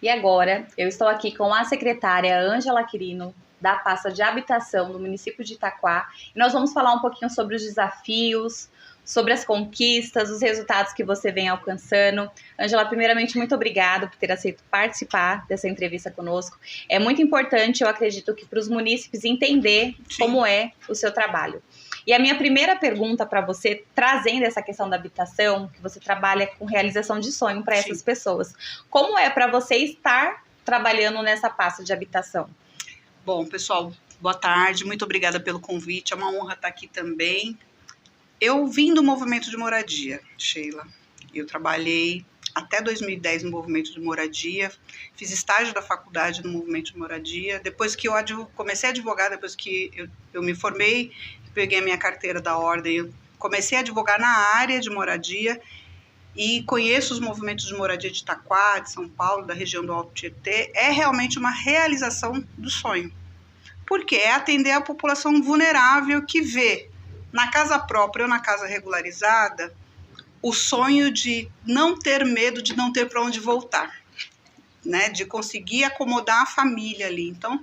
E agora, eu estou aqui com a secretária Ângela Quirino, da pasta de habitação do município de Itaquá. E nós vamos falar um pouquinho sobre os desafios, sobre as conquistas, os resultados que você vem alcançando. Ângela, primeiramente, muito obrigada por ter aceito participar dessa entrevista conosco. É muito importante, eu acredito, que para os munícipes entender como é o seu trabalho. E a minha primeira pergunta para você, trazendo essa questão da habitação, que você trabalha com realização de sonho para essas pessoas. Como é para você estar trabalhando nessa pasta de habitação? Bom, pessoal, boa tarde, muito obrigada pelo convite, é uma honra estar aqui também. Eu vim do movimento de moradia, Sheila. Eu trabalhei até 2010 no movimento de moradia, fiz estágio da faculdade no movimento de moradia. Depois que eu comecei a advogar, depois que eu me formei, peguei a minha carteira da ordem, eu comecei a advogar na área de moradia e conheço os movimentos de moradia de Itaquá, de São Paulo, da região do Alto Tietê. É realmente uma realização do sonho. Porque é atender a população vulnerável que vê na casa própria ou na casa regularizada o sonho de não ter medo, de não ter para onde voltar, né? De conseguir acomodar a família ali. Então,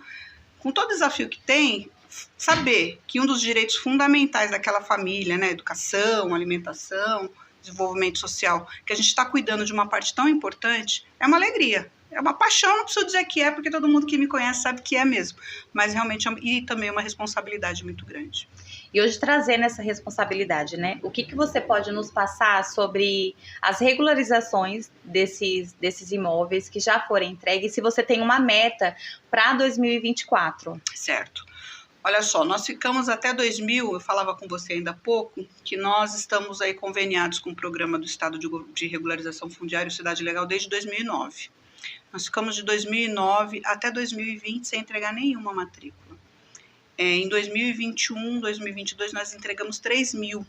com todo desafio que tem, saber que um dos direitos fundamentais daquela família, né? Educação, alimentação, desenvolvimento social, que a gente está cuidando de uma parte tão importante, é uma alegria. É uma paixão, não preciso dizer que é, porque todo mundo que me conhece sabe que é mesmo. Mas realmente, e também uma responsabilidade muito grande. E hoje, trazendo essa responsabilidade, né? O que você pode nos passar sobre as regularizações desses imóveis que já foram entregues, se você tem uma meta para 2024? Certo. Olha só, nós ficamos até 2000, eu falava com você ainda há pouco, que nós estamos aí conveniados com o programa do Estado de Regularização Fundiária e Cidade Legal desde 2009. Nós ficamos de 2009 até 2020 sem entregar nenhuma matrícula. Em 2021, 2022, nós entregamos 3.000.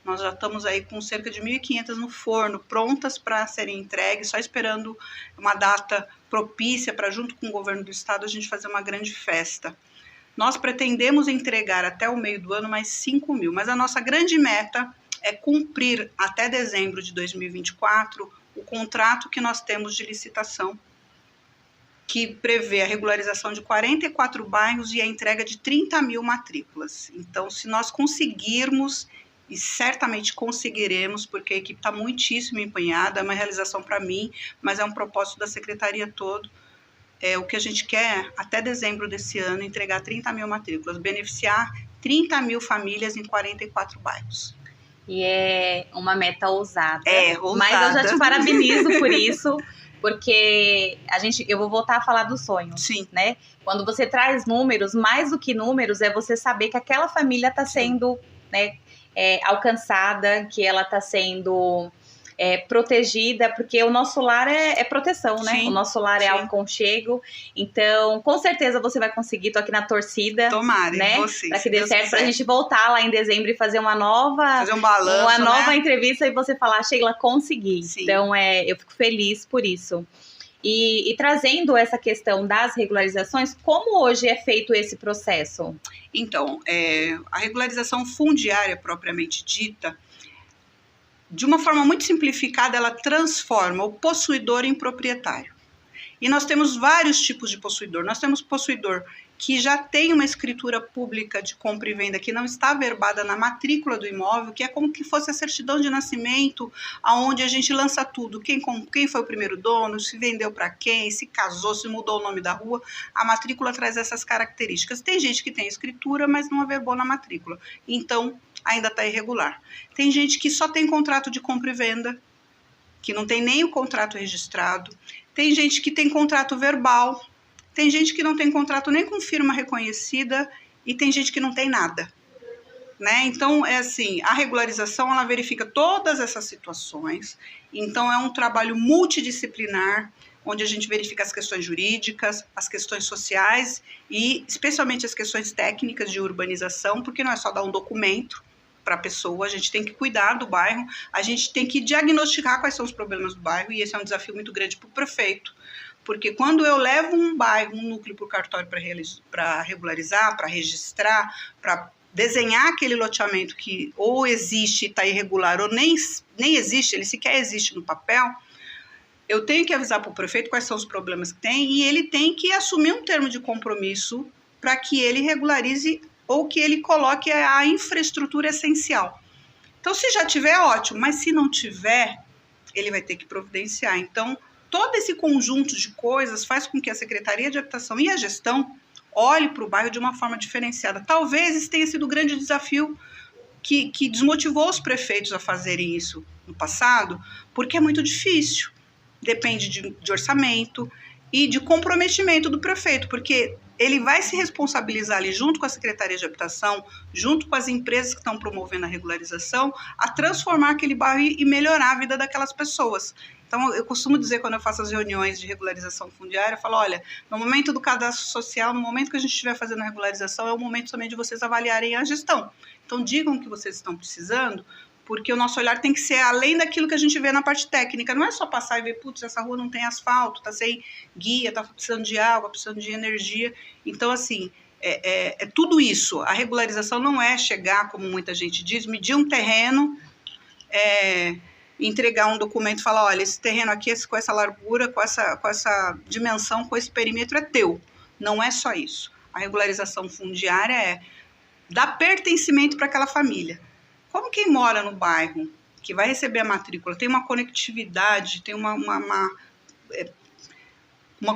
Nós já estamos aí com cerca de 1.500 no forno, prontas para serem entregues, só esperando uma data propícia para, junto com o governo do estado, a gente fazer uma grande festa. Nós pretendemos entregar até o meio do ano mais 5.000, mas a nossa grande meta é cumprir até dezembro de 2024 o contrato que nós temos de licitação, que prevê a regularização de 44 bairros e a entrega de 30.000 matrículas. Então, se nós conseguirmos, e certamente conseguiremos, porque a equipe está muitíssimo empenhada, é uma realização para mim, mas é um propósito da secretaria todo, o que a gente quer, até dezembro desse ano, entregar 30.000 matrículas, beneficiar 30.000 famílias em 44 bairros. E é uma meta ousada. Ousada. Mas eu já te parabenizo por isso, porque eu vou voltar a falar do sonho. Sim. Né? Quando você traz números, mais do que números, é você saber que aquela família está sendo, né, alcançada, que ela está sendo protegida, porque o nosso lar é proteção, né? Sim, o nosso lar é aconchego. Então, com certeza você vai conseguir. Tô aqui na torcida. Tomara, né? Você, para que dê certo, pra gente voltar lá em dezembro e fazer uma nova, um balanço, uma nova entrevista e você falar, Sheila, consegui. Sim. Então, eu fico feliz por isso. E trazendo essa questão das regularizações, como hoje é feito esse processo? Então, a regularização fundiária propriamente dita, de uma forma muito simplificada, ela transforma o possuidor em proprietário. E nós temos vários tipos de possuidor. Nós temos possuidor que já tem uma escritura pública de compra e venda que não está averbada na matrícula do imóvel, que é como que fosse a certidão de nascimento, aonde a gente lança tudo, quem foi o primeiro dono, se vendeu para quem, se casou, se mudou o nome da rua. A matrícula traz essas características. Tem gente que tem escritura, mas não averbou na matrícula. Então, ainda está irregular. Tem gente que só tem contrato de compra e venda, que não tem nem o contrato registrado. Tem gente que tem contrato verbal. Tem gente que não tem contrato nem com firma reconhecida e tem gente que não tem nada. Né? Então, a regularização, ela verifica todas essas situações. Então, é um trabalho multidisciplinar, onde a gente verifica as questões jurídicas, as questões sociais e especialmente as questões técnicas de urbanização, porque não é só dar um documento para a pessoa, a gente tem que cuidar do bairro, a gente tem que diagnosticar quais são os problemas do bairro, e esse é um desafio muito grande para o prefeito, porque quando eu levo um bairro, um núcleo para o cartório para regularizar, para registrar, para desenhar aquele loteamento que ou existe e está irregular, ou nem existe, ele sequer existe no papel, eu tenho que avisar para o prefeito quais são os problemas que tem e ele tem que assumir um termo de compromisso para que ele regularize ou que ele coloque a infraestrutura essencial. Então, se já tiver, ótimo, mas se não tiver, ele vai ter que providenciar. Então, todo esse conjunto de coisas faz com que a Secretaria de Habitação e a gestão olhe para o bairro de uma forma diferenciada. Talvez esse tenha sido o grande desafio que desmotivou os prefeitos a fazerem isso no passado, porque é muito difícil. Depende de orçamento e de comprometimento do prefeito, porque ele vai se responsabilizar ali junto com a Secretaria de Habitação, junto com as empresas que estão promovendo a regularização, a transformar aquele bairro e melhorar a vida daquelas pessoas. Então, eu costumo dizer, quando eu faço as reuniões de regularização fundiária, eu falo, olha, no momento do cadastro social, no momento que a gente estiver fazendo a regularização, é o momento também de vocês avaliarem a gestão. Então, digam o que vocês estão precisando, porque o nosso olhar tem que ser além daquilo que a gente vê na parte técnica. Não é só passar e ver, putz, essa rua não tem asfalto, tá sem guia, tá precisando de água, precisando de energia. Então, assim, é tudo isso. A regularização não é chegar, como muita gente diz, medir um terreno, entregar um documento e falar, olha, esse terreno aqui, com essa largura, com essa dimensão, com esse perímetro é teu. Não é só isso. A regularização fundiária é dar pertencimento para aquela família. Como quem mora no bairro, que vai receber a matrícula, tem uma conectividade, tem uma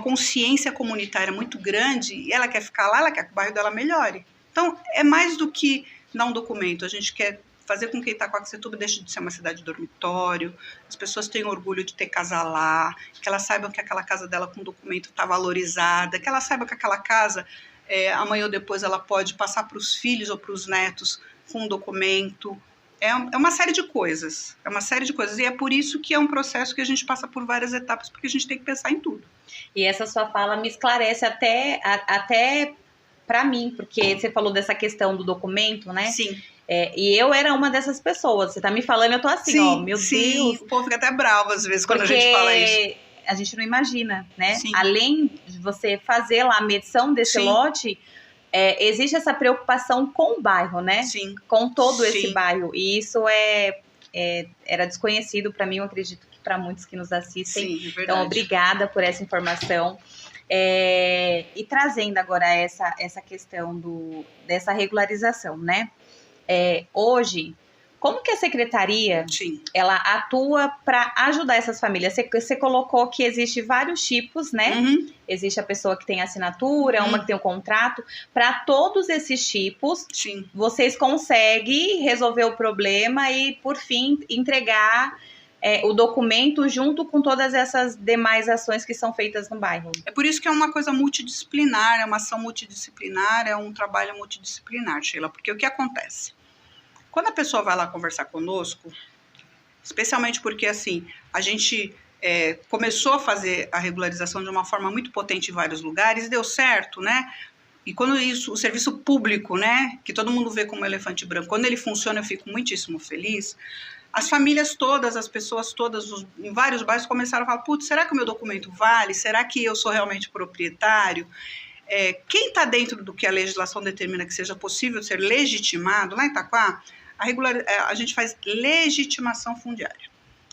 consciência comunitária muito grande, e ela quer ficar lá, ela quer que o bairro dela melhore. Então, é mais do que dar um documento. A gente quer fazer com que Itaquaquecetuba deixe de ser uma cidade dormitório, as pessoas tenham orgulho de ter casa lá, que elas saibam que aquela casa dela com documento está valorizada, que elas saibam que aquela casa, amanhã ou depois, ela pode passar para os filhos ou para os netos com um documento. É uma série de coisas, e é por isso que é um processo que a gente passa por várias etapas, porque a gente tem que pensar em tudo. E essa sua fala me esclarece até para mim, porque você falou dessa questão do documento, né? Sim. E eu era uma dessas pessoas, você tá me falando, eu tô assim, sim, meu sim. Deus. O povo fica até bravo às vezes quando a gente fala isso. A gente não imagina, né? Sim. Além de você fazer lá a medição desse lote, existe essa preocupação com o bairro, né? Sim. Com todo esse bairro. E isso era desconhecido para mim, eu acredito que para muitos que nos assistem. Sim, é verdade. Então, obrigada por essa informação. E trazendo agora essa questão dessa regularização, né? Hoje, como que a secretaria ela atua para ajudar essas famílias? Você colocou que existe vários tipos, né? Uhum. Existe a pessoa que tem assinatura, uma que tem um contrato. Para todos esses tipos, vocês conseguem resolver o problema e, por fim, entregar o documento junto com todas essas demais ações que são feitas no bairro. É por isso que é uma coisa multidisciplinar, é uma ação multidisciplinar, é um trabalho multidisciplinar, Sheila, porque o que acontece? Quando a pessoa vai lá conversar conosco, especialmente porque, assim, a gente começou a fazer a regularização de uma forma muito potente em vários lugares, deu certo, né? E quando o serviço público, né, que todo mundo vê como elefante branco, quando ele funciona, eu fico muitíssimo feliz. As famílias todas, as pessoas todas, em vários bairros começaram a falar, putz, será que o meu documento vale? Será que eu sou realmente proprietário? Quem está dentro do que a legislação determina que seja possível ser legitimado, lá em Itaquá, a gente faz legitimação fundiária.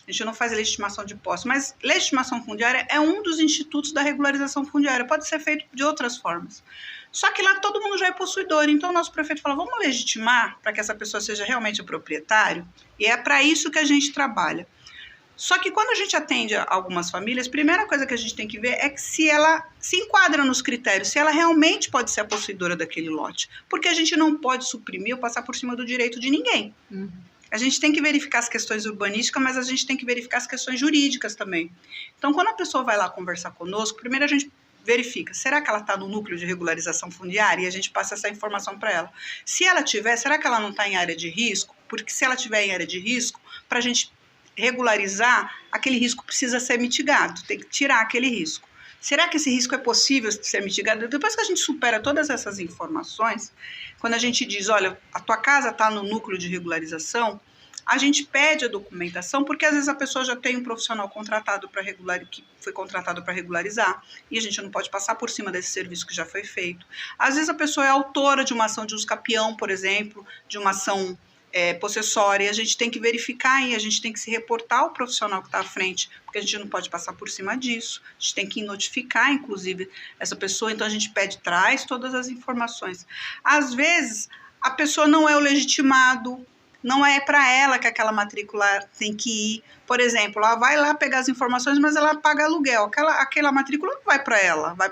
A gente não faz legitimação de posse, mas legitimação fundiária é um dos institutos da regularização fundiária, pode ser feito de outras formas. Só que lá todo mundo já é possuidor, então o nosso prefeito fala, vamos legitimar para que essa pessoa seja realmente o proprietário? E é para isso que a gente trabalha. Só que quando a gente atende algumas famílias, a primeira coisa que a gente tem que ver é que se ela se enquadra nos critérios, se ela realmente pode ser a possuidora daquele lote. Porque a gente não pode suprimir ou passar por cima do direito de ninguém. Uhum. A gente tem que verificar as questões urbanísticas, mas a gente tem que verificar as questões jurídicas também. Então, quando a pessoa vai lá conversar conosco, primeiro a gente verifica, será que ela está no núcleo de regularização fundiária? E a gente passa essa informação para ela. Se ela tiver, será que ela não está em área de risco? Porque se ela tiver em área de risco, para a gente regularizar, aquele risco precisa ser mitigado, tem que tirar aquele risco. Será que esse risco é possível ser mitigado? Depois que a gente supera todas essas informações, quando a gente diz, olha, a tua casa está no núcleo de regularização, a gente pede a documentação, porque às vezes a pessoa já tem um profissional contratado para que foi contratado para regularizar, e a gente não pode passar por cima desse serviço que já foi feito. Às vezes a pessoa é autora de uma ação de usucapião, por exemplo, de uma ação possessória, a gente tem que verificar e a gente tem que se reportar ao profissional que está à frente, porque a gente não pode passar por cima disso, a gente tem que notificar, inclusive, essa pessoa, então a gente traz todas as informações. Às vezes, a pessoa não é o legitimado, não é para ela que aquela matrícula tem que ir. Por exemplo, ela vai lá pegar as informações, mas ela paga aluguel. Aquela matrícula não vai para ela, vai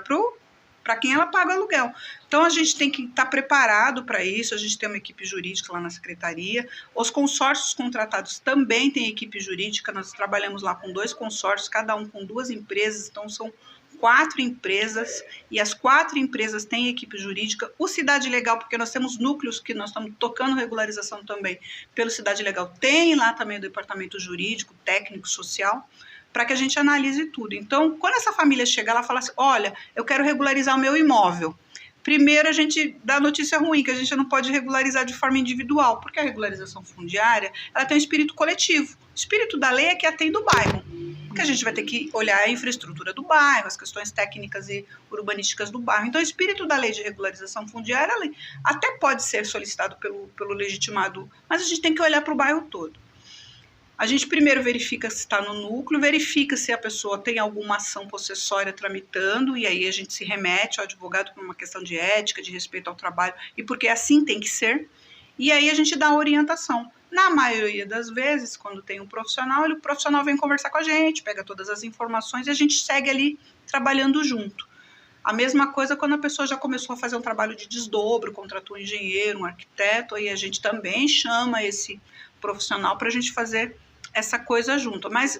para quem ela paga aluguel. Então, a gente tem que estar preparado para isso, a gente tem uma equipe jurídica lá na secretaria, os consórcios contratados também têm equipe jurídica, nós trabalhamos lá com 2 consórcios, cada um com 2 empresas, então são 4 empresas, e as 4 empresas têm equipe jurídica. O Cidade Legal, porque nós temos núcleos que nós estamos tocando regularização também pelo Cidade Legal, tem lá também o departamento jurídico, técnico, social, para que a gente analise tudo. Então, quando essa família chega, ela fala assim, olha, eu quero regularizar o meu imóvel. Primeiro, a gente dá notícia ruim, que a gente não pode regularizar de forma individual, porque a regularização fundiária, ela tem um espírito coletivo. O espírito da lei é que atende o bairro, porque a gente vai ter que olhar a infraestrutura do bairro, as questões técnicas e urbanísticas do bairro. Então, o espírito da lei de regularização fundiária até pode ser solicitado pelo legitimado, mas a gente tem que olhar para o bairro todo. A gente primeiro verifica se está no núcleo, verifica se a pessoa tem alguma ação possessória tramitando, e aí a gente se remete ao advogado por uma questão de ética, de respeito ao trabalho, e porque assim tem que ser, e aí a gente dá a orientação. Na maioria das vezes, quando tem um profissional, o profissional vem conversar com a gente, pega todas as informações e a gente segue ali trabalhando junto. A mesma coisa quando a pessoa já começou a fazer um trabalho de desdobro, contratou um engenheiro, um arquiteto, aí a gente também chama esse profissional para a gente fazer essa coisa junto, mas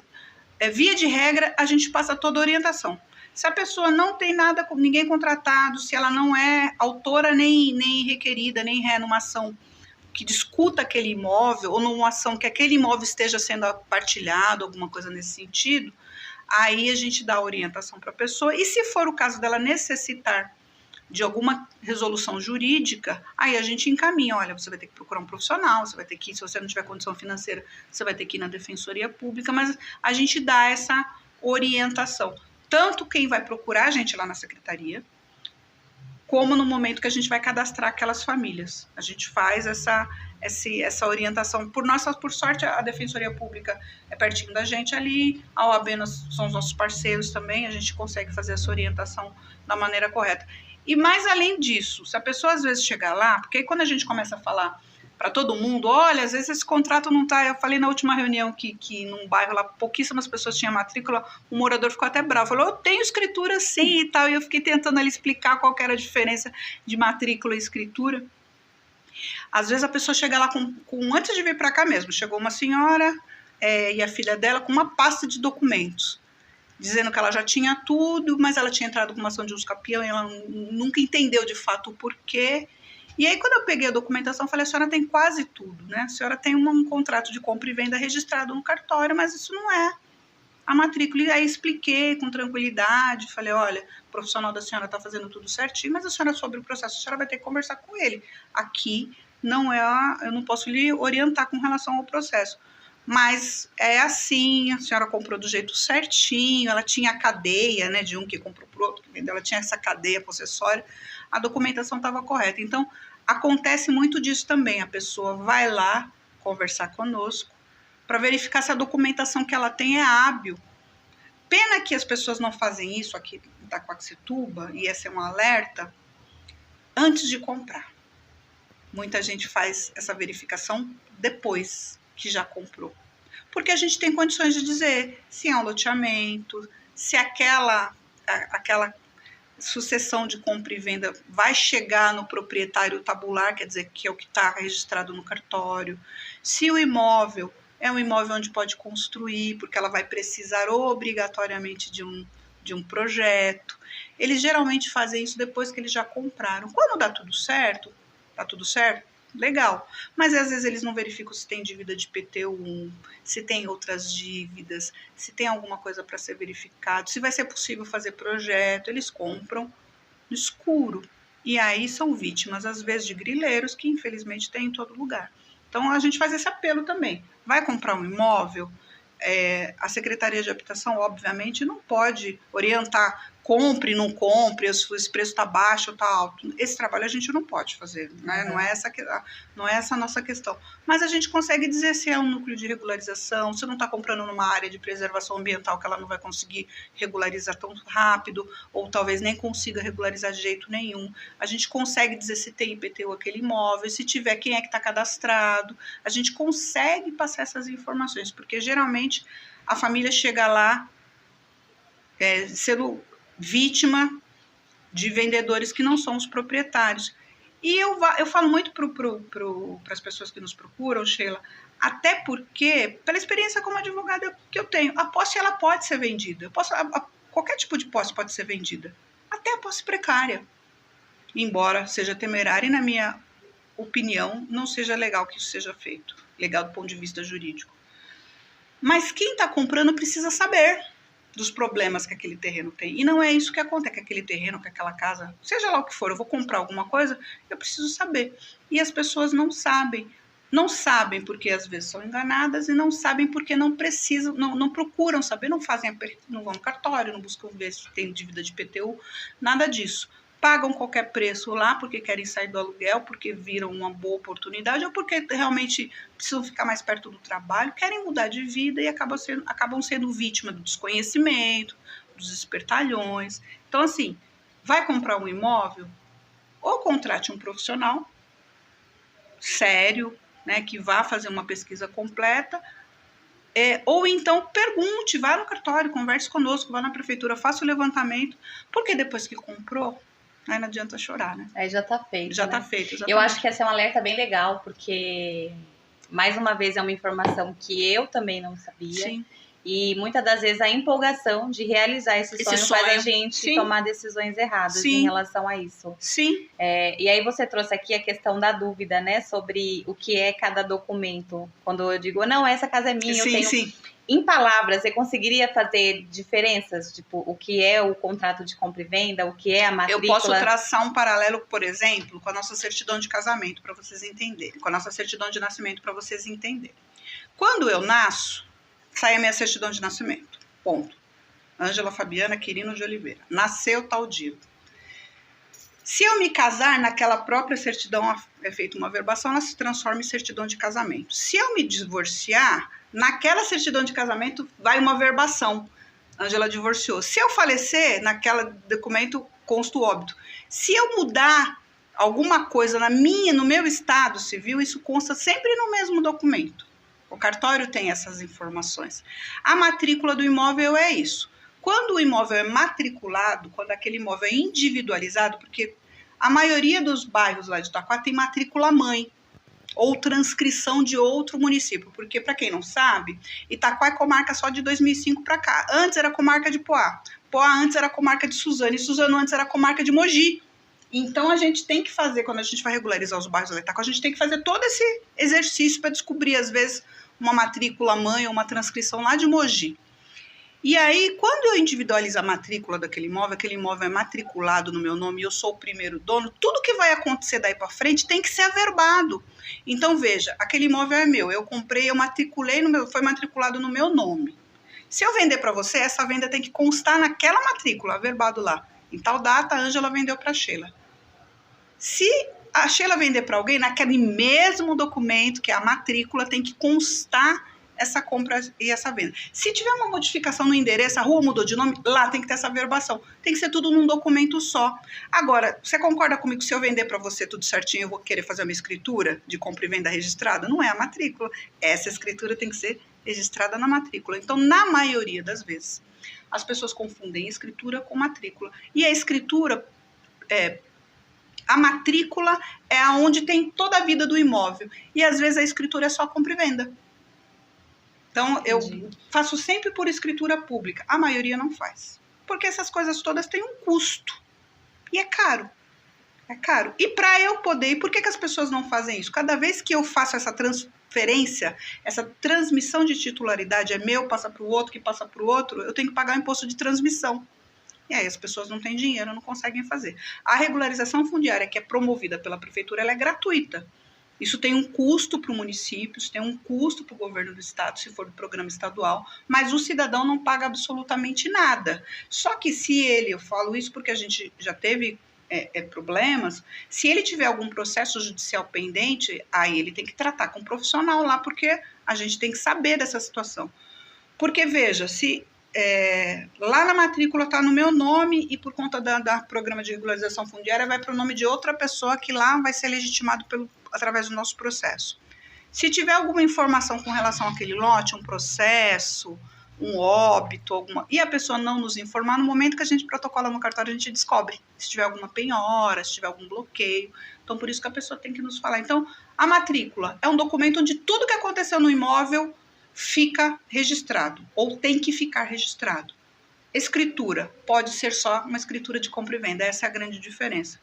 via de regra a gente passa toda a orientação. Se a pessoa não tem nada, ninguém contratado, se ela não é autora nem requerida, nem ré numa ação que discuta aquele imóvel, ou numa ação que aquele imóvel esteja sendo partilhado, alguma coisa nesse sentido, aí a gente dá a orientação para a pessoa, e se for o caso dela necessitar de alguma resolução jurídica, aí a gente encaminha, olha, você vai ter que procurar um profissional, você vai ter que ir, se você não tiver condição financeira, você vai ter que ir na Defensoria Pública, mas a gente dá essa orientação. Tanto quem vai procurar a gente lá na secretaria, como no momento que a gente vai cadastrar aquelas famílias. A gente faz essa orientação. Por sorte, a Defensoria Pública é pertinho da gente ali, a OAB são os nossos parceiros também, a gente consegue fazer essa orientação da maneira correta. E mais além disso, se a pessoa às vezes chegar lá, porque aí quando a gente começa a falar para todo mundo, olha, às vezes esse contrato não está, eu falei na última reunião que num bairro lá, pouquíssimas pessoas tinham matrícula, o morador ficou até bravo, falou, eu tenho escritura sim e tal, e eu fiquei tentando ali explicar qual que era a diferença de matrícula e escritura. Às vezes a pessoa chega lá antes de vir para cá mesmo, chegou uma senhora e a filha dela com uma pasta de documentos, dizendo que ela já tinha tudo, mas ela tinha entrado com uma ação de uso capião e ela nunca entendeu de fato o porquê. E aí, quando eu peguei a documentação, eu falei, a senhora tem quase tudo, né? A senhora tem um contrato de compra e venda registrado no cartório, mas isso não é a matrícula. E aí expliquei com tranquilidade, falei, olha, o profissional da senhora está fazendo tudo certinho, mas a senhora, sobre o processo, a senhora vai ter que conversar com ele. Aqui não eu não posso lhe orientar com relação ao processo. Mas é assim, a senhora comprou do jeito certinho, ela tinha a cadeia, né, de um que comprou para o outro, que vendeu, ela tinha essa cadeia possessória, a documentação estava correta. Então, acontece muito disso também, a pessoa vai lá conversar conosco para verificar se a documentação que ela tem é hábil. Pena que as pessoas não fazem isso aqui em Itaquaquecetuba, e esse é um alerta, antes de comprar. Muita gente faz essa verificação depois que já comprou. Porque a gente tem condições de dizer se é um loteamento, se aquela sucessão de compra e venda vai chegar no proprietário tabular, quer dizer, que é o que está registrado no cartório, se o imóvel é um imóvel onde pode construir, porque ela vai precisar obrigatoriamente de um projeto. Eles geralmente fazem isso depois que eles já compraram. Quando dá tudo certo, legal, mas às vezes eles não verificam se tem dívida de IPTU, se tem outras dívidas, se tem alguma coisa para ser verificado, se vai ser possível fazer projeto, eles compram no escuro, e aí são vítimas às vezes de grileiros que infelizmente tem em todo lugar. Então a gente faz esse apelo também, vai comprar um imóvel, a Secretaria de Habitação obviamente não pode orientar compre, não compre, se esse preço está baixo ou está alto. Esse trabalho a gente não pode fazer, né? Não é essa a nossa questão. Mas a gente consegue dizer se é um núcleo de regularização, se não está comprando numa área de preservação ambiental que ela não vai conseguir regularizar tão rápido, ou talvez nem consiga regularizar de jeito nenhum. A gente consegue dizer se tem IPTU aquele imóvel, se tiver, quem é que está cadastrado. A gente consegue passar essas informações, porque geralmente a família chega lá sendo vítima de vendedores que não são os proprietários. E eu falo muito para as pessoas que nos procuram, Sheila, até porque, pela experiência como advogada que eu tenho, a posse ela pode ser vendida. Qualquer tipo de posse pode ser vendida, até a posse precária. Embora seja temerária e, na minha opinião, não seja legal que isso seja feito, legal do ponto de vista jurídico. Mas quem está comprando precisa saber dos problemas que aquele terreno tem. E não é isso que acontece, que aquele terreno, que aquela casa, seja lá o que for, eu vou comprar alguma coisa, eu preciso saber. E as pessoas não sabem. Não sabem porque às vezes são enganadas e não sabem porque não precisam, não procuram saber, não vão no cartório, não buscam ver se tem dívida de IPTU, nada disso. Pagam qualquer preço lá porque querem sair do aluguel, porque viram uma boa oportunidade ou porque realmente precisam ficar mais perto do trabalho, querem mudar de vida e acabam sendo vítima do desconhecimento, dos espertalhões. Então, assim, vai comprar um imóvel, ou contrate um profissional sério, né, que vá fazer uma pesquisa completa, ou então pergunte, vá no cartório, converse conosco, vá na prefeitura, faça o levantamento, porque depois que comprou, aí não adianta chorar, né? Aí já tá feito. Já né? tá feito, exatamente. Eu acho que esse é um alerta bem legal, porque, mais uma vez, é uma informação que eu também não sabia. Sim. E muitas das vezes a empolgação de realizar esse sonho faz a gente Sim. tomar decisões erradas Sim. em relação a isso. Sim. E aí você trouxe aqui a questão da dúvida, né? Sobre o que é cada documento. Quando eu digo, não, essa casa é minha, Sim, eu tenho... sim. Em palavras, você conseguiria fazer diferenças? Tipo, o que é o contrato de compra e venda, o que é a matrícula? Eu posso traçar um paralelo, por exemplo, com a nossa certidão de casamento, para vocês entenderem. Com a nossa certidão de nascimento, para vocês entenderem. Quando eu nasço, sai a minha certidão de nascimento. Ponto. Ângela Fabiana Quirino de Oliveira. Nasceu tal dia. Se eu me casar, naquela própria certidão é feita uma averbação, ela se transforma em certidão de casamento. Se eu me divorciar, naquela certidão de casamento vai uma averbação. Ângela divorciou. Se eu falecer, naquele documento consta o óbito. Se eu mudar alguma coisa no meu estado civil, isso consta sempre no mesmo documento. O cartório tem essas informações. A matrícula do imóvel é isso. Quando o imóvel é matriculado, quando aquele imóvel é individualizado, porque a maioria dos bairros lá de Itaquá tem matrícula mãe ou transcrição de outro município, porque, para quem não sabe, Itaquá é comarca só de 2005 para cá. Antes era comarca de Poá. Poá antes era comarca de Suzano, e Suzano antes era comarca de Mogi. Então, a gente tem que fazer, quando a gente vai regularizar os bairros da Itaquá, a gente tem que fazer todo esse exercício para descobrir, às vezes, uma matrícula mãe ou uma transcrição lá de Mogi. E aí, quando eu individualizo a matrícula daquele imóvel, aquele imóvel é matriculado no meu nome e eu sou o primeiro dono, tudo que vai acontecer daí para frente tem que ser averbado. Então, veja, aquele imóvel é meu, eu comprei, eu matriculei, foi matriculado no meu nome. Se eu vender para você, essa venda tem que constar naquela matrícula, averbado lá. Em tal data, a Ângela vendeu para a Sheila. Se a Sheila vender para alguém, naquele mesmo documento, que é a matrícula, tem que constar essa compra e essa venda. Se tiver uma modificação no endereço, a rua mudou de nome, lá tem que ter essa averbação. Tem que ser tudo num documento só. Agora, você concorda comigo que se eu vender para você tudo certinho, eu vou querer fazer uma escritura de compra e venda registrada? Não é a matrícula. Essa escritura tem que ser registrada na matrícula. Então, na maioria das vezes, as pessoas confundem escritura com matrícula. E a escritura, a matrícula é onde tem toda a vida do imóvel. E às vezes a escritura é só compra e venda. Então, eu faço sempre por escritura pública. A maioria não faz. Porque essas coisas todas têm um custo. E é caro. É caro. E para eu poder... E por que as pessoas não fazem isso? Cada vez que eu faço essa transferência, essa transmissão de titularidade é meu, passa para o outro, que passa para o outro, eu tenho que pagar o imposto de transmissão. E aí as pessoas não têm dinheiro, não conseguem fazer. A regularização fundiária, que é promovida pela prefeitura, ela é gratuita. Isso tem um custo para o município, isso tem um custo para o governo do estado, se for do programa estadual, mas o cidadão não paga absolutamente nada. Só que se ele, eu falo isso porque a gente já teve problemas, se ele tiver algum processo judicial pendente, aí ele tem que tratar com um profissional lá, porque a gente tem que saber dessa situação. Porque, veja, se lá na matrícula está no meu nome e por conta da programa de regularização fundiária vai para o nome de outra pessoa que lá vai ser legitimado através do nosso processo. Se tiver alguma informação com relação àquele lote, um processo, um óbito, e a pessoa não nos informar, no momento que a gente protocola no cartório, a gente descobre se tiver alguma penhora, se tiver algum bloqueio. Então, por isso que a pessoa tem que nos falar. Então, a matrícula é um documento onde tudo que aconteceu no imóvel fica registrado, ou tem que ficar registrado. Escritura pode ser só uma escritura de compra e venda, essa é a grande diferença.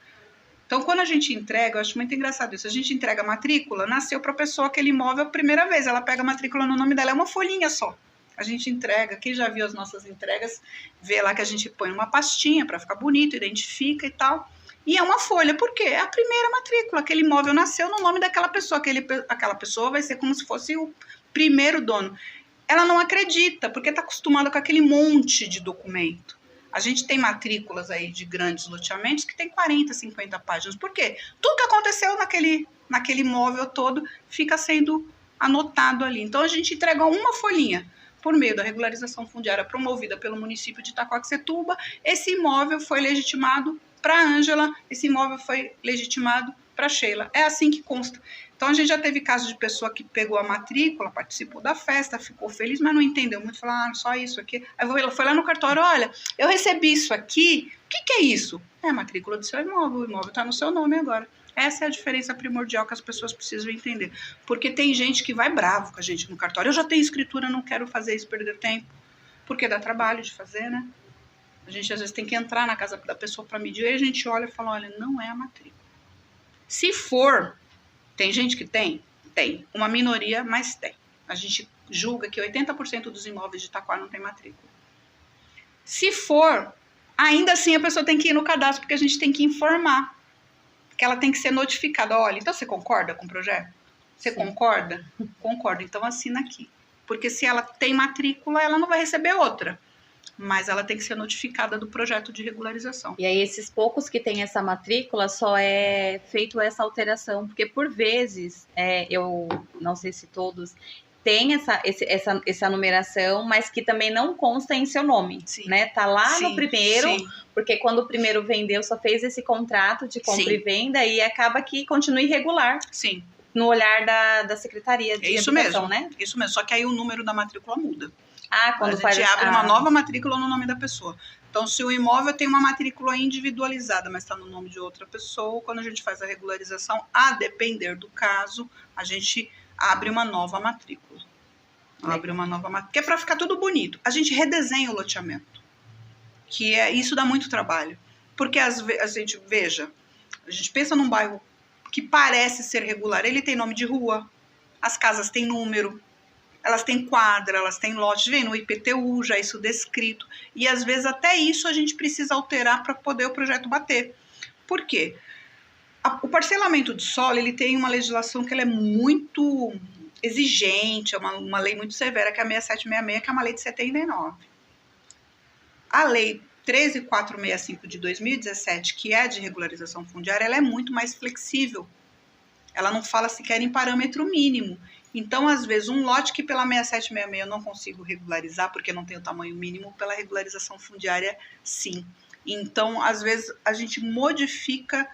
Então, quando a gente entrega, eu acho muito engraçado isso, a gente entrega a matrícula, nasceu para a pessoa aquele imóvel a primeira vez, ela pega a matrícula no nome dela, é uma folhinha só. A gente entrega, quem já viu as nossas entregas, vê lá que a gente põe uma pastinha para ficar bonito, identifica e tal. E é uma folha, por quê? É a primeira matrícula, aquele imóvel nasceu no nome daquela pessoa, aquela pessoa vai ser como se fosse o primeiro dono. Ela não acredita, porque está acostumada com aquele monte de documento. A gente tem matrículas aí de grandes loteamentos que tem 40, 50 páginas. Por quê? Tudo que aconteceu naquele imóvel todo fica sendo anotado ali. Então, a gente entregou uma folhinha por meio da regularização fundiária promovida pelo município de Itaquaquecetuba. Esse imóvel foi legitimado para a Ângela, esse imóvel foi legitimado para a Sheila. É assim que consta. Então, a gente já teve casos de pessoa que pegou a matrícula, participou da festa, ficou feliz, mas não entendeu muito, falou, só isso aqui. Aí foi lá no cartório, olha, eu recebi isso aqui, o que é isso? É a matrícula do seu imóvel, o imóvel está no seu nome agora. Essa é a diferença primordial que as pessoas precisam entender. Porque tem gente que vai bravo com a gente no cartório. Eu já tenho escritura, não quero fazer isso, perder tempo. Porque dá trabalho de fazer, né? A gente, às vezes, tem que entrar na casa da pessoa para medir. Aí a gente olha e fala, olha, não é a matrícula. Se for, tem gente que tem? Tem. Uma minoria, mas tem. A gente julga que 80% dos imóveis de Itaquá não tem matrícula. Se for, ainda assim a pessoa tem que ir no cadastro, porque a gente tem que informar. Que ela tem que ser notificada. Olha, então você concorda com o projeto? Você Sim. Concorda? Concorda, então assina aqui. Porque se ela tem matrícula, ela não vai receber outra. Mas ela tem que ser notificada do projeto de regularização. E aí, esses poucos que têm essa matrícula, só é feito essa alteração. Porque, por vezes, eu não sei se todos... tem essa numeração, mas que também não consta em seu nome, Sim. né? Tá lá Sim. no primeiro, Sim. porque quando o primeiro vendeu, só fez esse contrato de compra Sim. e venda e acaba que continua irregular. Sim. No olhar da Secretaria de Isso Habitação, mesmo, né? Isso mesmo, só que aí o número da matrícula muda. Quando a gente abre uma nova matrícula no nome da pessoa. Então, se o imóvel tem uma matrícula individualizada, mas está no nome de outra pessoa, quando a gente faz a regularização, a depender do caso, a gente abre uma nova matrícula. Abre uma nova matrícula, que é para ficar tudo bonito. A gente redesenha o loteamento, isso dá muito trabalho. Porque a gente, veja, a gente pensa num bairro que parece ser regular, ele tem nome de rua, as casas têm número, elas têm quadra, elas têm lote, vem no IPTU, já isso descrito. E às vezes até isso a gente precisa alterar para poder o projeto bater. Por quê? O parcelamento de solo, ele tem uma legislação que ela é muito exigente, é uma lei muito severa, que é a 6766, que é uma lei de 79. A lei 13465 de 2017, que é de regularização fundiária, ela é muito mais flexível. Ela não fala sequer em parâmetro mínimo. Então, às vezes, um lote que pela 6766 eu não consigo regularizar, porque não tem o tamanho mínimo, pela regularização fundiária, sim. Então, às vezes, a gente modifica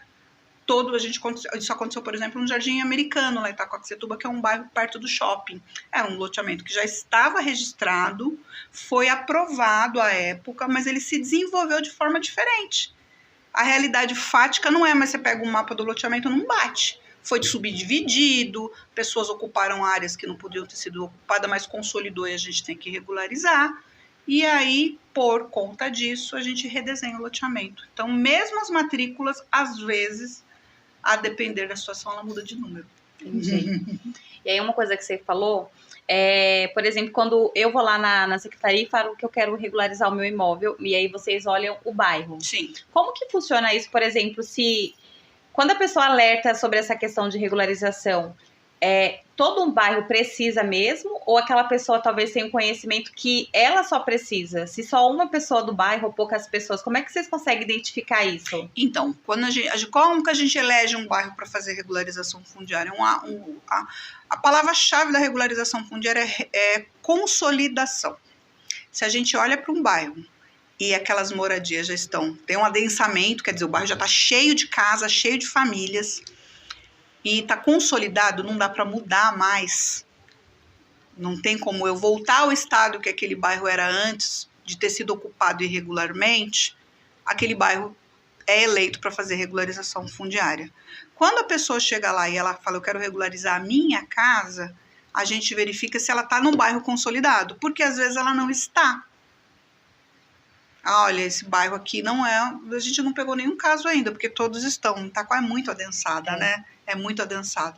isso aconteceu, por exemplo, no Jardim Americano, lá em Itaquaquecetuba, que é um bairro perto do shopping. Era um loteamento que já estava registrado, foi aprovado à época, mas ele se desenvolveu de forma diferente. A realidade fática não é, mas você pega um mapa do loteamento, não bate. Foi subdividido, pessoas ocuparam áreas que não podiam ter sido ocupadas, mas consolidou e a gente tem que regularizar. E aí, por conta disso, a gente redesenha o loteamento. Então, mesmo as matrículas, às vezes, a depender da situação, ela muda de número. Entendi. E aí, uma coisa que você falou, por exemplo, quando eu vou lá na secretaria e falo que eu quero regularizar o meu imóvel, e aí vocês olham o bairro. Sim. Como que funciona isso, por exemplo, se Quando a pessoa alerta sobre essa questão de regularização, todo um bairro precisa mesmo? Ou aquela pessoa talvez tenha um conhecimento que ela só precisa? Se só uma pessoa do bairro ou poucas pessoas, como é que vocês conseguem identificar isso? Então, como que a gente elege um bairro para fazer regularização fundiária? A palavra-chave da regularização fundiária é consolidação. Se a gente olha para um bairro e aquelas moradias tem um adensamento, quer dizer, o bairro já está cheio de casas, cheio de famílias, e está consolidado, não dá para mudar mais. Não tem como eu voltar ao estado que aquele bairro era antes de ter sido ocupado irregularmente. Aquele bairro é eleito para fazer regularização fundiária. Quando a pessoa chega lá e ela fala, eu quero regularizar a minha casa, a gente verifica se ela está num bairro consolidado, porque às vezes ela não está. Olha, esse bairro aqui não é... A gente não pegou nenhum caso ainda, porque todos estão. Itaquá é muito adensada, né? É muito adensada.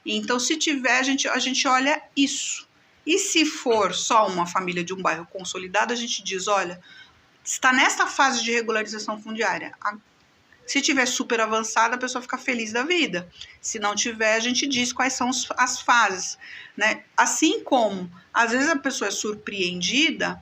Então, se tiver, a gente olha isso. E se for só uma família de um bairro consolidado, a gente diz, olha, está nesta fase de regularização fundiária. Se tiver super avançada, a pessoa fica feliz da vida. Se não tiver, a gente diz quais são as fases, né? Assim como, às vezes, a pessoa é surpreendida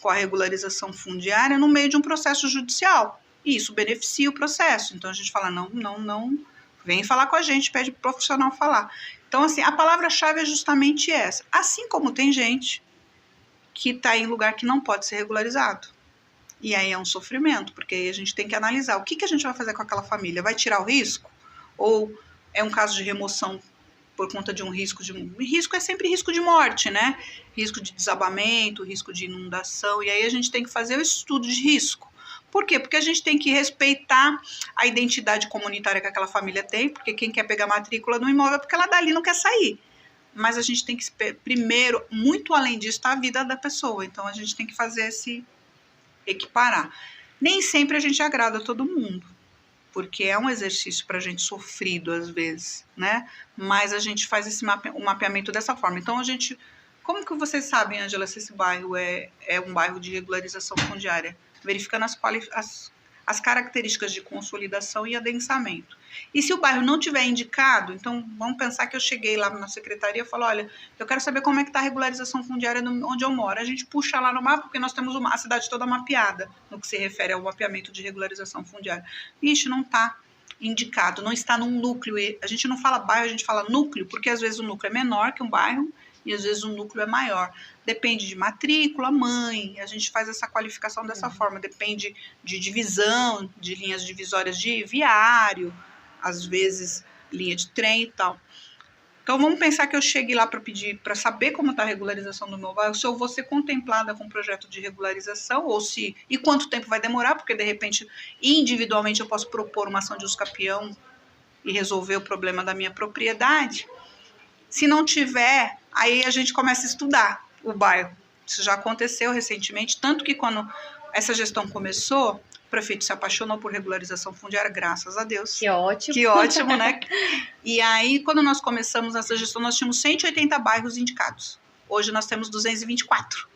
com a regularização fundiária no meio de um processo judicial. E isso beneficia o processo. Então, a gente fala, não, vem falar com a gente, pede pro profissional falar. Então, assim, a palavra-chave é justamente essa. Assim como tem gente que está em lugar que não pode ser regularizado. E aí é um sofrimento, porque aí a gente tem que analisar o que a gente vai fazer com aquela família. Vai tirar o risco? Ou é um caso de remoção por conta de um risco risco é sempre risco de morte, né? Risco de desabamento, risco de inundação, e aí a gente tem que fazer o estudo de risco. Por quê? Porque a gente tem que respeitar a identidade comunitária que aquela família tem, porque quem quer pegar matrícula no imóvel é porque ela dali não quer sair. Mas a gente tem que, primeiro, muito além disso, está a vida da pessoa. Então a gente tem que fazer esse equiparar. Nem sempre a gente agrada a todo mundo, porque é um exercício para a gente sofrido às vezes, né? Mas a gente faz o mapeamento dessa forma. Então a gente... Como que vocês sabem, Ângela, se esse bairro é um bairro de regularização fundiária? Verificando as características de consolidação e adensamento. E se o bairro não tiver indicado, então vamos pensar que eu cheguei lá na secretaria e falo, olha, eu quero saber como é que está a regularização fundiária onde eu moro. A gente puxa lá no mapa, porque nós temos a cidade toda mapeada no que se refere ao mapeamento de regularização fundiária. Ixi, não está indicado, não está num núcleo. A gente não fala bairro, a gente fala núcleo, porque às vezes o núcleo é menor que um bairro, e às vezes o núcleo é maior. Depende de matrícula, mãe, a gente faz essa qualificação dessa forma, depende de divisão, de linhas divisórias de viário, às vezes linha de trem e tal. Então vamos pensar que eu chegue lá para pedir, para saber como está a regularização do meu bairro, se eu vou ser contemplada com um projeto de regularização, ou se, e quanto tempo vai demorar, porque de repente, individualmente eu posso propor uma ação de uso capião e resolver o problema da minha propriedade. Se não tiver, aí a gente começa a estudar o bairro. Isso já aconteceu recentemente, tanto que quando essa gestão começou, o prefeito se apaixonou por regularização fundiária, graças a Deus. Que ótimo. Que ótimo, né? E aí, quando nós começamos essa gestão, nós tínhamos 180 bairros indicados. Hoje nós temos 224.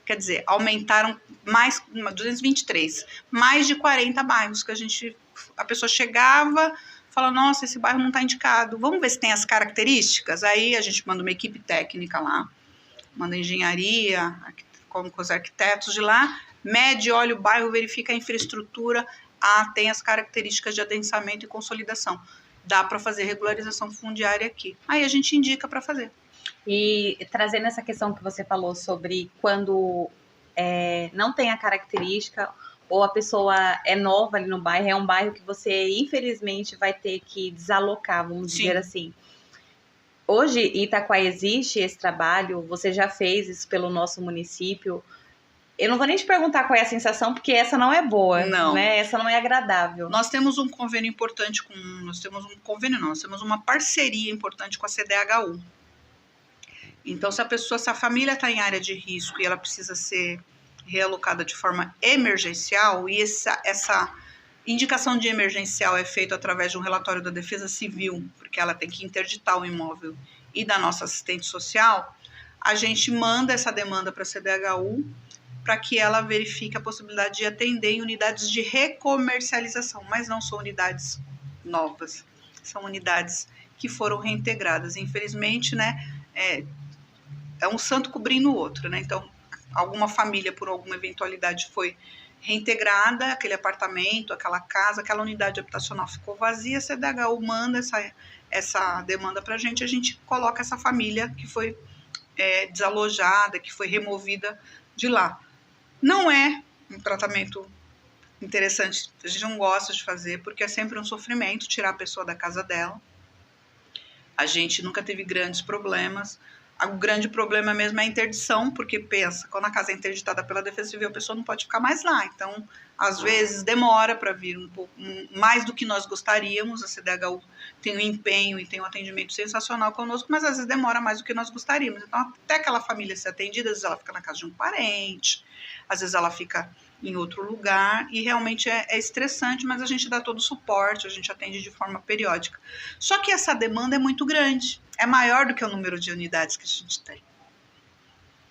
Quer dizer, aumentaram mais, 223. Mais de 40 bairros que a pessoa chegava... Fala, nossa, esse bairro não está indicado, vamos ver se tem as características. Aí a gente manda uma equipe técnica lá, manda engenharia, com os arquitetos de lá, mede, olha o bairro, verifica a infraestrutura, tem as características de adensamento e consolidação. Dá para fazer regularização fundiária aqui. Aí a gente indica para fazer. E trazendo essa questão que você falou sobre quando não tem a característica... ou a pessoa é nova ali no bairro, é um bairro que você, infelizmente, vai ter que desalocar, vamos dizer assim. Hoje, em Itaquá, existe esse trabalho, você já fez isso pelo nosso município. Eu não vou nem te perguntar qual é a sensação, porque essa não é boa, não. Né? Essa não é agradável. Nós temos um convênio importante nós temos uma parceria importante com a CDHU. Então, se a família está em área de risco e ela precisa ser realocada de forma emergencial, e essa indicação de emergencial é feita através de um relatório da Defesa Civil, porque ela tem que interditar o imóvel, e da nossa assistente social, a gente manda essa demanda para a CDHU para que ela verifique a possibilidade de atender em unidades de recomercialização, mas não são unidades novas. são unidades que foram reintegradas. Infelizmente, né, é um santo cobrindo o outro, né? Então, alguma família, por alguma eventualidade, foi reintegrada, aquele apartamento, aquela casa, aquela unidade habitacional ficou vazia, a CDHU manda essa demanda para a gente coloca essa família que foi desalojada, que foi removida de lá. Não é um tratamento interessante, a gente não gosta de fazer, porque é sempre um sofrimento tirar a pessoa da casa dela. A gente nunca teve grandes problemas. O grande problema mesmo é a interdição, porque pensa, quando a casa é interditada pela Defesa Civil, a pessoa não pode ficar mais lá. Então, às vezes, demora para vir um pouco mais do que nós gostaríamos. A CDHU tem um empenho e tem um atendimento sensacional conosco, mas às vezes demora mais do que nós gostaríamos. Então, até aquela família ser atendida, às vezes ela fica na casa de um parente, às vezes ela fica em outro lugar, e realmente é estressante, mas a gente dá todo o suporte, a gente atende de forma periódica. Só que essa demanda é muito grande, é maior do que o número de unidades que a gente tem.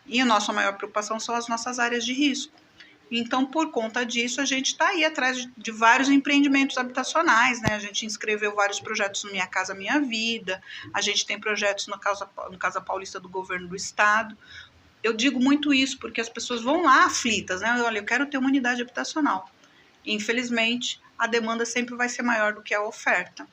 E a nossa maior preocupação são as nossas áreas de risco. Então, por conta disso, a gente está aí atrás de vários empreendimentos habitacionais, né? A gente inscreveu vários projetos no Minha Casa Minha Vida, a gente tem projetos no Casa Paulista do Governo do Estado. Eu digo muito isso porque as pessoas vão lá aflitas, né? Olha, eu quero ter uma unidade habitacional. Infelizmente, a demanda sempre vai ser maior do que a oferta.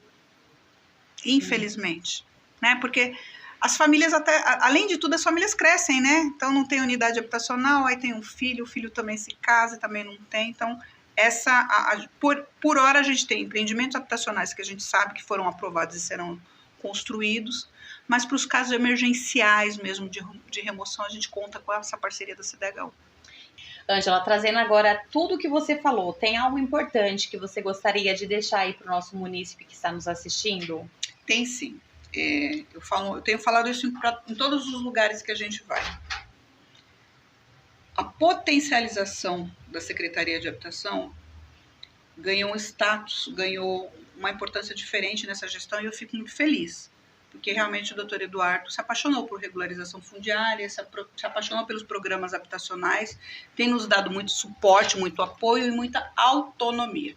Infelizmente, né? Porque as famílias além de tudo, as famílias crescem, né? Então não tem unidade habitacional, aí tem um filho, o filho também se casa, também não tem. Então, por hora a gente tem empreendimentos habitacionais que a gente sabe que foram aprovados e serão construídos, mas para os casos emergenciais mesmo de remoção, a gente conta com essa parceria da CDHU. Ângela, trazendo agora tudo que você falou, tem algo importante que você gostaria de deixar aí para o nosso munícipe que está nos assistindo? Tem sim. Eu tenho falado isso em todos os lugares que a gente vai. A potencialização da Secretaria de Habitação ganhou um status, ganhou uma importância diferente nessa gestão e eu fico muito feliz, porque realmente o doutor Eduardo se apaixonou por regularização fundiária, se apaixonou pelos programas habitacionais, tem nos dado muito suporte, muito apoio e muita autonomia.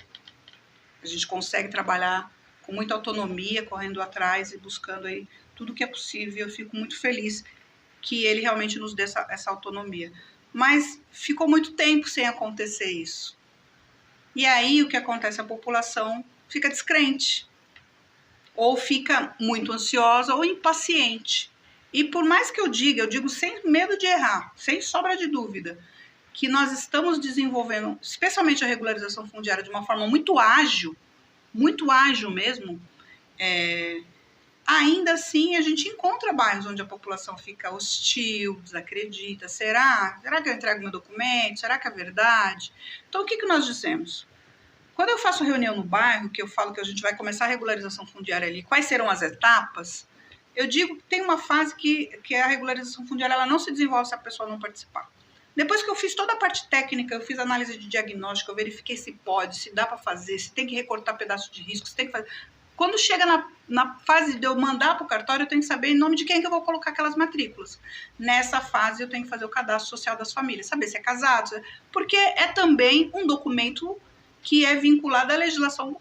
A gente consegue trabalhar com muita autonomia, correndo atrás e buscando aí tudo que é possível. Eu fico muito feliz que ele realmente nos dê essa autonomia. Mas ficou muito tempo sem acontecer isso. E aí o que acontece? A população fica descrente, ou fica muito ansiosa ou impaciente. E por mais que eu digo sem medo de errar, sem sobra de dúvida, que nós estamos desenvolvendo, especialmente a regularização fundiária, de uma forma muito ágil mesmo, ainda assim a gente encontra bairros onde a população fica hostil, desacredita. Será que eu entrego meu documento? Será que é verdade? Então, o que nós dissemos? Quando eu faço reunião no bairro, que eu falo que a gente vai começar a regularização fundiária ali, quais serão as etapas, eu digo que tem uma fase que a regularização fundiária ela não se desenvolve se a pessoa não participar. Depois que eu fiz toda a parte técnica, eu fiz análise de diagnóstico, eu verifiquei se pode, se dá para fazer, se tem que recortar pedaço de risco, se tem que fazer. Quando chega na fase de eu mandar para o cartório, eu tenho que saber em nome de quem que eu vou colocar aquelas matrículas. Nessa fase, eu tenho que fazer o cadastro social das famílias, saber se é casado, porque é também um documento que é vinculado à legislação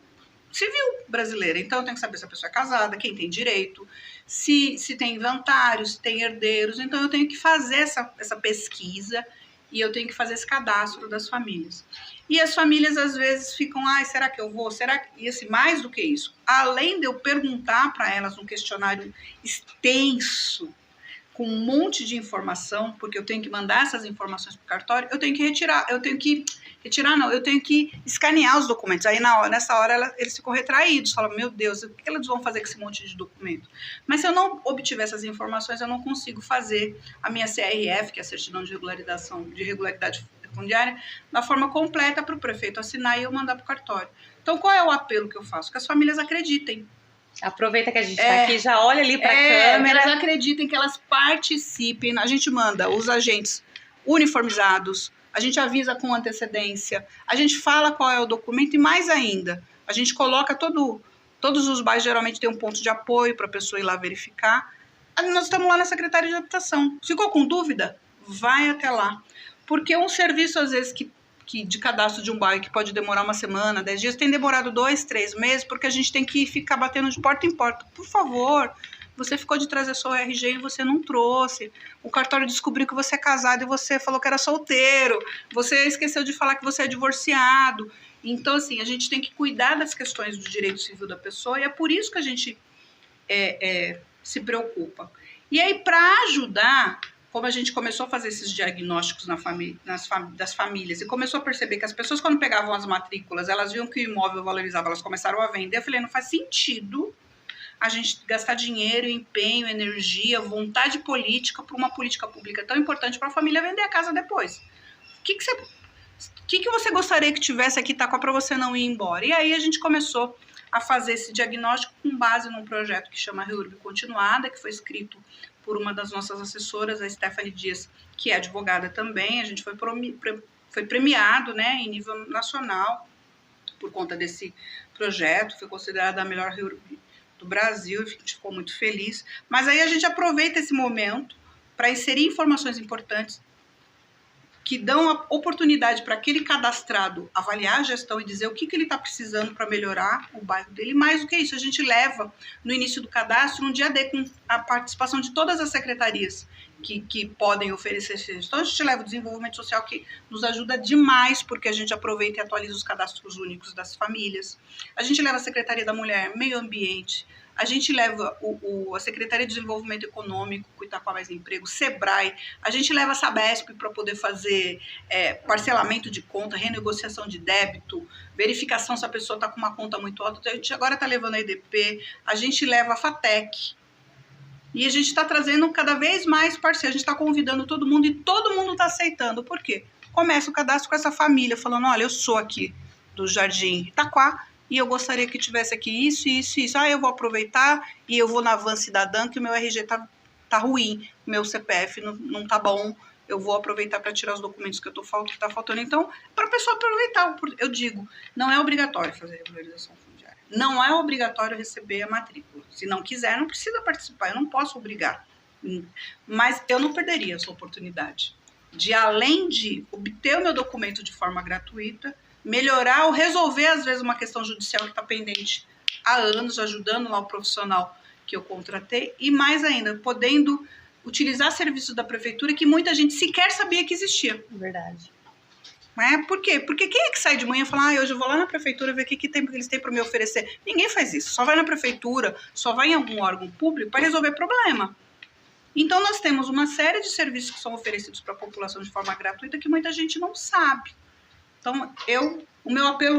civil brasileira. Então, eu tenho que saber se a pessoa é casada, quem tem direito, se tem inventário, se tem herdeiros. Então, eu tenho que fazer essa pesquisa e eu tenho que fazer esse cadastro das famílias. E as famílias, às vezes, ficam, será que eu vou? E assim, mais do que isso, além de eu perguntar para elas um questionário extenso, com um monte de informação, porque eu tenho que mandar essas informações para o cartório, eu tenho que escanear os documentos. Aí, nessa hora, eles ficam retraídos, falam, meu Deus, o que eles vão fazer com esse monte de documento? Mas se eu não obtiver essas informações, eu não consigo fazer a minha CRF, que é a Certidão de Regularidade Fundiária, da forma completa para o prefeito assinar e eu mandar para o cartório. Então, qual é o apelo que eu faço? Que as famílias acreditem. Aproveita que a gente está aqui, já olha ali para a câmera. Elas acreditem, que elas participem. A gente manda os agentes uniformizados, a gente avisa com antecedência, a gente fala qual é o documento e mais ainda, a gente coloca todos os bairros geralmente tem um ponto de apoio para a pessoa ir lá verificar. Nós estamos lá na Secretaria de Habitação. Ficou com dúvida? Vai até lá. Porque um serviço, às vezes, que de cadastro de um bairro que pode demorar uma semana, 10 dias, tem demorado 2, 3 meses, porque a gente tem que ficar batendo de porta em porta. Por favor, você ficou de trazer seu RG e você não trouxe. O cartório descobriu que você é casado e você falou que era solteiro. Você esqueceu de falar que você é divorciado. Então, assim, a gente tem que cuidar das questões do direito civil da pessoa e é por isso que a gente se preocupa. E aí, para ajudar, como a gente começou a fazer esses diagnósticos das famílias e começou a perceber que as pessoas, quando pegavam as matrículas, elas viam que o imóvel valorizava, elas começaram a vender. Eu falei, não faz sentido a gente gastar dinheiro, empenho, energia, vontade política para uma política pública tão importante para a família vender a casa depois. O que você gostaria que tivesse aqui, Itaquá, para você não ir embora? E aí a gente começou a fazer esse diagnóstico com base num projeto que chama REURB Continuada, que foi escrito por uma das nossas assessoras, a Stephanie Dias, que é advogada também. A gente foi premiado, né, em nível nacional por conta desse projeto, foi considerada a melhor REURB do Brasil, e a gente ficou muito feliz. Mas aí a gente aproveita esse momento para inserir informações importantes que dão a oportunidade para aquele cadastrado avaliar a gestão e dizer o que ele está precisando para melhorar o bairro dele. Mais do que isso, a gente leva no início do cadastro um dia D com a participação de todas as secretarias que podem oferecer serviço. Então a gente leva o desenvolvimento social, que nos ajuda demais, porque a gente aproveita e atualiza os cadastros únicos das famílias. A gente leva a Secretaria da Mulher, Meio Ambiente, a gente leva a Secretaria de Desenvolvimento Econômico, o Itaquá Mais Emprego, Sebrae, a gente leva a Sabesp para poder fazer parcelamento de conta, renegociação de débito, verificação se a pessoa está com uma conta muito alta. A gente agora está levando a EDP, a gente leva a FATEC. E a gente está trazendo cada vez mais parceiros, a gente está convidando todo mundo e todo mundo está aceitando. Por quê? Começa o cadastro com essa família, falando, olha, eu sou aqui do Jardim Itaquá, e eu gostaria que tivesse aqui isso, isso, isso. Eu vou aproveitar e eu vou na Van Cidadã, que o meu RG tá ruim, meu CPF não tá bom, eu vou aproveitar para tirar os documentos que tá faltando. Então, para a pessoa aproveitar, eu digo, não é obrigatório fazer regularização fundiária. Não é obrigatório receber a matrícula. Se não quiser, não precisa participar, eu não posso obrigar. Mas eu não perderia essa oportunidade de, além de obter o meu documento de forma gratuita, melhorar ou resolver, às vezes, uma questão judicial que está pendente há anos, ajudando lá o profissional que eu contratei, e mais ainda, podendo utilizar serviços da prefeitura que muita gente sequer sabia que existia. Verdade. Por quê? Porque quem é que sai de manhã e fala, hoje eu vou lá na prefeitura ver o que eles têm para me oferecer? Ninguém faz isso. Só vai na prefeitura, só vai em algum órgão público para resolver problema. Então, nós temos uma série de serviços que são oferecidos para a população de forma gratuita que muita gente não sabe. Então, o meu apelo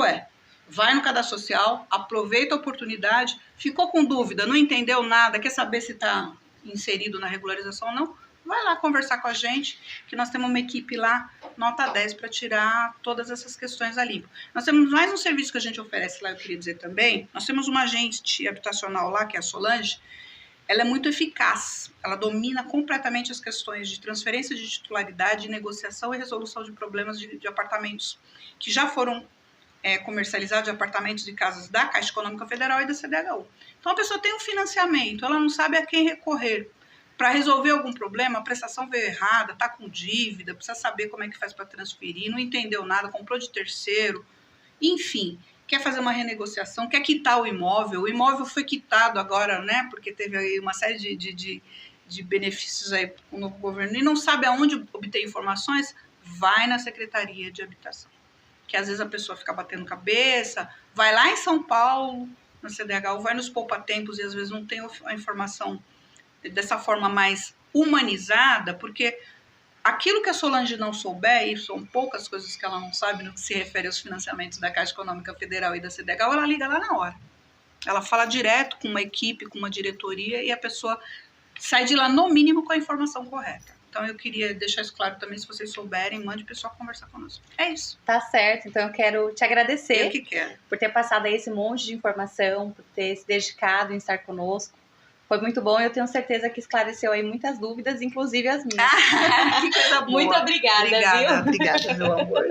vai no cadastro social, aproveita a oportunidade, ficou com dúvida, não entendeu nada, quer saber se está inserido na regularização ou não, vai lá conversar com a gente, que nós temos uma equipe lá, nota 10, para tirar todas essas questões a limpo. Nós temos mais um serviço que a gente oferece lá, eu queria dizer também, nós temos uma agente habitacional lá, que é a Solange. Ela é muito eficaz, ela domina completamente as questões de transferência de titularidade, negociação e resolução de problemas de apartamentos que já foram comercializados, de apartamentos e casas da Caixa Econômica Federal e da CDHU. Então a pessoa tem um financiamento, ela não sabe a quem recorrer para resolver algum problema, a prestação veio errada, está com dívida, precisa saber como é que faz para transferir, não entendeu nada, comprou de terceiro, enfim, quer fazer uma renegociação, quer quitar o imóvel foi quitado agora, né, porque teve aí uma série de benefícios aí com o novo governo, e não sabe aonde obter informações, vai na Secretaria de Habitação, que às vezes a pessoa fica batendo cabeça, vai lá em São Paulo, na CDHU, vai nos poupa-tempos e às vezes não tem a informação dessa forma mais humanizada, porque aquilo que a Solange não souber, e são poucas coisas que ela não sabe no que se refere aos financiamentos da Caixa Econômica Federal e da CDHU, ela liga lá na hora. Ela fala direto com uma equipe, com uma diretoria, e a pessoa sai de lá, no mínimo, com a informação correta. Então, eu queria deixar isso claro também, se vocês souberem, mande o pessoal conversar conosco. É isso. Tá certo. Então, eu quero te agradecer. Eu que quero. Por ter passado aí esse monte de informação, por ter se dedicado em estar conosco. Foi muito bom, eu tenho certeza que esclareceu aí muitas dúvidas, inclusive as minhas. Que coisa boa. Muito obrigada, viu? Obrigada, meu amor.